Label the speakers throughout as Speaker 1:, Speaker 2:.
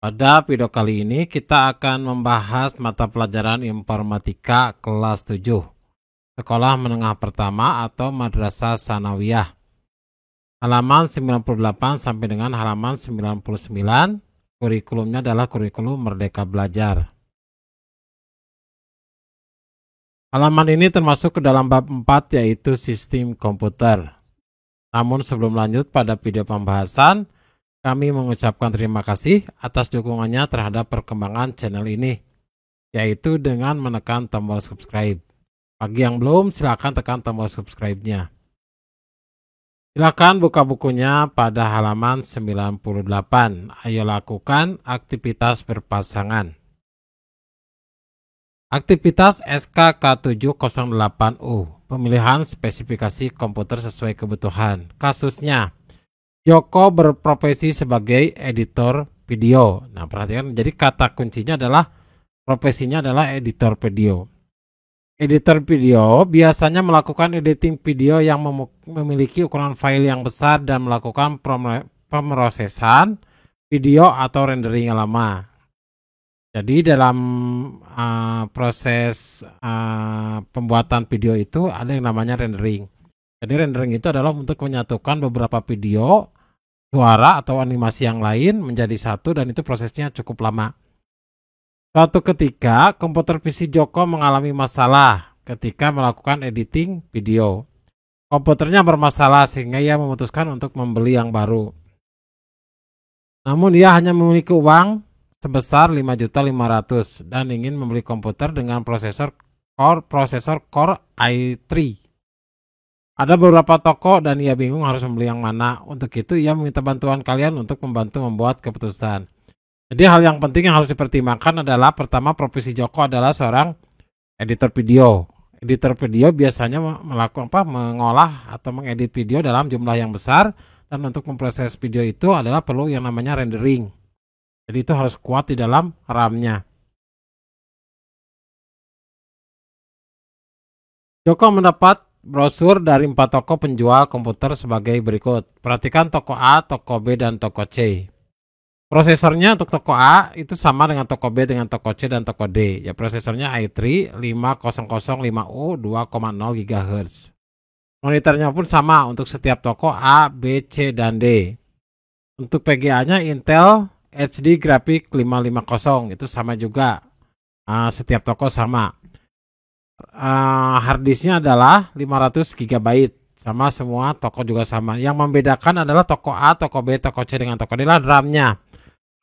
Speaker 1: Pada video kali ini kita akan membahas mata pelajaran informatika kelas 7, sekolah menengah pertama atau madrasah sanawiyah. Halaman 98 sampai dengan halaman 99, kurikulumnya adalah kurikulum Merdeka Belajar. Halaman ini termasuk ke dalam bab 4 yaitu sistem komputer. Namun sebelum lanjut pada video pembahasan, kami mengucapkan terima kasih atas dukungannya terhadap perkembangan channel ini, yaitu dengan menekan tombol subscribe. Bagi yang belum, silakan tekan tombol subscribe-nya. Silakan buka bukunya pada halaman 98. Ayo lakukan aktivitas berpasangan. Aktivitas SKK708U, pemilihan spesifikasi komputer sesuai kebutuhan. Kasusnya, Joko berprofesi sebagai editor video. Nah, perhatikan, jadi kata kuncinya adalah profesinya adalah editor video. Editor video biasanya melakukan editing video yang memiliki ukuran file yang besar dan melakukan pemrosesan video atau rendering yang lama. Jadi dalam proses pembuatan video itu ada yang namanya rendering. Jadi rendering itu adalah untuk menyatukan beberapa video, suara atau animasi yang lain menjadi satu, dan itu prosesnya cukup lama. Suatu ketika komputer PC Joko mengalami masalah ketika melakukan editing video. Komputernya bermasalah sehingga ia memutuskan untuk membeli yang baru. Namun ia hanya memiliki uang sebesar 5.500.000 dan ingin membeli komputer dengan prosesor Core i3. Ada beberapa toko dan ia bingung harus membeli yang mana. Untuk itu ia meminta bantuan kalian untuk membantu membuat keputusan. Jadi hal yang penting yang harus dipertimbangkan adalah, pertama, profesi Joko adalah seorang editor video. Editor video biasanya mengolah atau mengedit video dalam jumlah yang besar, dan untuk memproses video itu adalah perlu yang namanya rendering. Jadi itu harus kuat di dalam RAM-nya. Joko mendapat brosur dari 4 toko penjual komputer sebagai berikut. Perhatikan toko A, toko B, dan toko C. Prosesornya untuk toko A itu sama dengan toko B, dengan toko C, dan toko D. Ya, prosesornya i3 5005U 2,0 GHz. Monitornya pun sama untuk setiap toko A, B, C, dan D. Untuk PGA-nya Intel HD Graphic 550, itu sama juga. Setiap toko sama. Harddisknya adalah 500 GB, sama semua toko juga sama. Yang membedakan adalah toko A, toko B, toko C dengan toko D adalah RAM-nya.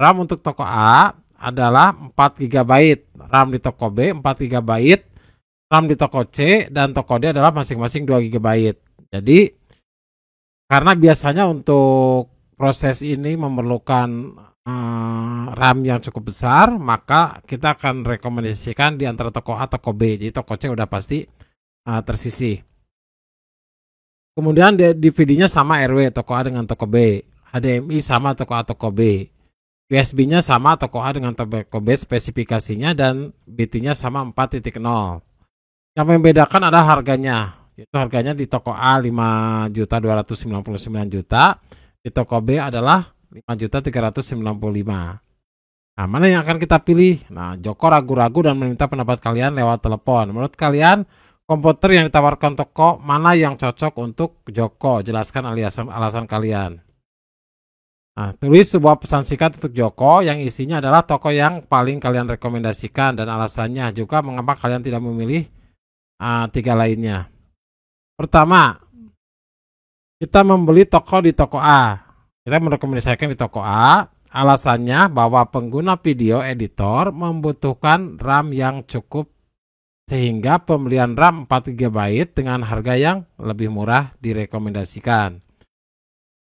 Speaker 1: RAM untuk toko A adalah 4 GB, RAM di toko B 4 GB, RAM di toko C dan toko D adalah masing-masing 2 GB. Jadi karena biasanya untuk proses ini memerlukan RAM yang cukup besar, maka kita akan rekomendasikan di antara toko A toko B. Jadi toko C udah pasti tersisih. Kemudian DVD-nya sama RW toko A dengan toko B, HDMI sama toko A toko B, USB-nya sama toko A dengan toko B spesifikasinya, dan BT-nya sama 4.0. Yang membedakan adalah harganya. Itu harganya di toko A 5.299.000, di toko B adalah 5.395.000. Nah, mana yang akan kita pilih? Nah, Joko ragu-ragu dan meminta pendapat kalian lewat telepon. Menurut kalian, komputer yang ditawarkan toko mana yang cocok untuk Joko? Jelaskan alasan kalian. Nah, tulis sebuah pesan singkat untuk Joko yang isinya adalah toko yang paling kalian rekomendasikan dan alasannya, juga mengapa kalian tidak memilih 3 lainnya. Pertama, kita membeli toko di toko A. Kita merekomendasikan di toko A. Alasannya bahwa pengguna video editor membutuhkan RAM yang cukup, sehingga pembelian RAM 4 GB dengan harga yang lebih murah direkomendasikan.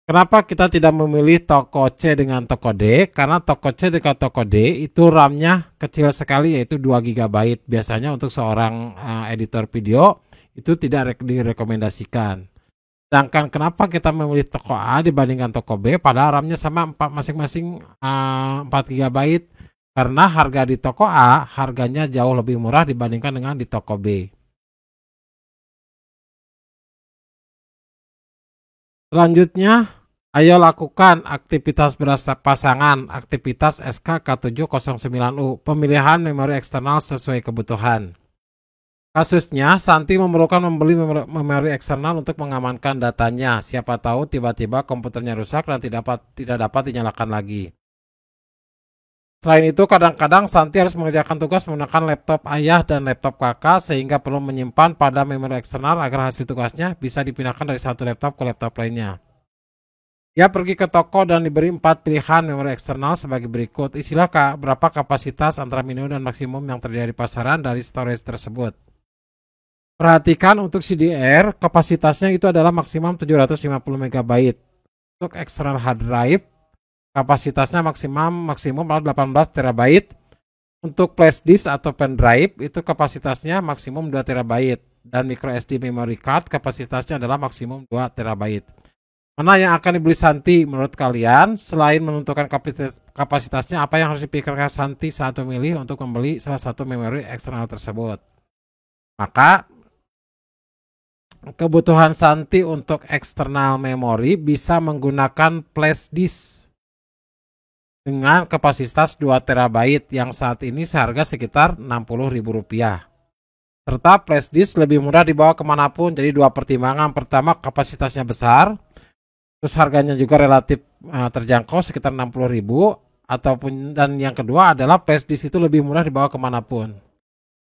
Speaker 1: Kenapa kita tidak memilih toko C dengan toko D? Karena toko C dengan toko D itu RAM-nya kecil sekali, yaitu 2 GB. Biasanya untuk seorang editor video itu tidak direkomendasikan. Sedangkan kenapa kita memilih toko A dibandingkan toko B padahal RAM-nya sama masing-masing 4 GB? Karena harga di toko A harganya jauh lebih murah dibandingkan dengan di toko B. Selanjutnya Ayo lakukan aktivitas pasangan, aktivitas SK-K709U, pemilihan memori eksternal sesuai kebutuhan. Kasusnya, Santi memerlukan membeli memori eksternal untuk mengamankan datanya. Siapa tahu tiba-tiba komputernya rusak dan tidak dapat dinyalakan lagi. Selain itu, kadang-kadang Santi harus mengerjakan tugas menggunakan laptop ayah dan laptop kakak sehingga perlu menyimpan pada memori eksternal agar hasil tugasnya bisa dipindahkan dari satu laptop ke laptop lainnya. Dia pergi ke toko dan diberi 4 pilihan memori eksternal sebagai berikut. Isilah berapa kapasitas antara minimum dan maksimum yang terjadi di pasaran dari storage tersebut. Perhatikan untuk CDR, kapasitasnya itu adalah maksimum 750 MB. Untuk external hard drive, kapasitasnya maksimum 18 TB. Untuk flash disk atau pen drive, itu kapasitasnya maksimum 2 TB. Dan micro SD memory card, kapasitasnya adalah maksimum 2 TB. Mana yang akan dibeli Santi menurut kalian? Selain menentukan kapasitasnya, apa yang harus dipikirkan Santi saat memilih untuk membeli salah satu memori eksternal tersebut? Maka kebutuhan Santi untuk eksternal memori bisa menggunakan flash disk dengan kapasitas 2 TB yang saat ini seharga sekitar Rp60.000. Serta flash disk lebih mudah dibawa kemanapun, jadi dua pertimbangan. Pertama, kapasitasnya besar. Terus harganya juga relatif terjangkau sekitar 60.000 dan yang kedua adalah flash disk itu lebih mudah dibawa kemanapun.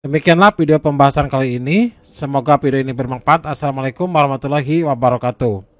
Speaker 1: Demikianlah video pembahasan kali ini. Semoga video ini bermanfaat. Assalamualaikum warahmatullahi wabarakatuh.